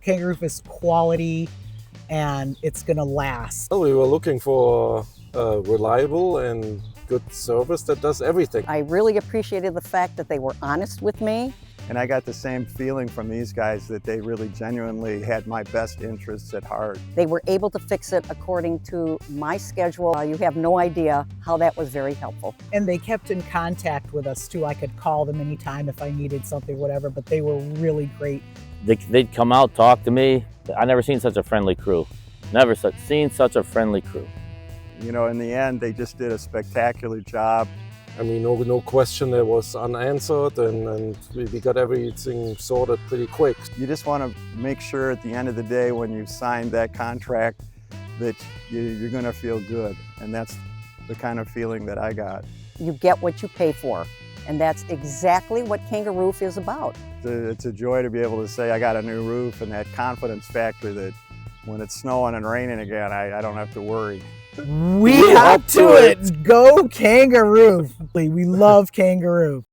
Kanga Roof is quality and it's gonna last. Well, we were looking for reliable and good service that does everything. I really appreciated the fact that they were honest with me. And I got the same feeling from these guys that they really genuinely had my best interests at heart. They were able to fix it according to my schedule. You have no idea how that was very helpful. And they kept in contact with us too. I could call them anytime if I needed something, whatever, but they were really great. They'd come out, talk to me. I never seen such a friendly crew. Never seen such a friendly crew. You know, in the end, they just did a spectacular job. I mean, no question it was unanswered, and we got everything sorted pretty quick. You just want to make sure at the end of the day when you signed that contract that you're going to feel good. And that's the kind of feeling that I got. You get what you pay for. And that's exactly what Kanga Roof is about. It's a joy to be able to say I got a new roof, and that confidence factor that when it's snowing and raining again, I don't have to worry. We up to it! Go Kanga Roof! We love Kanga Roof.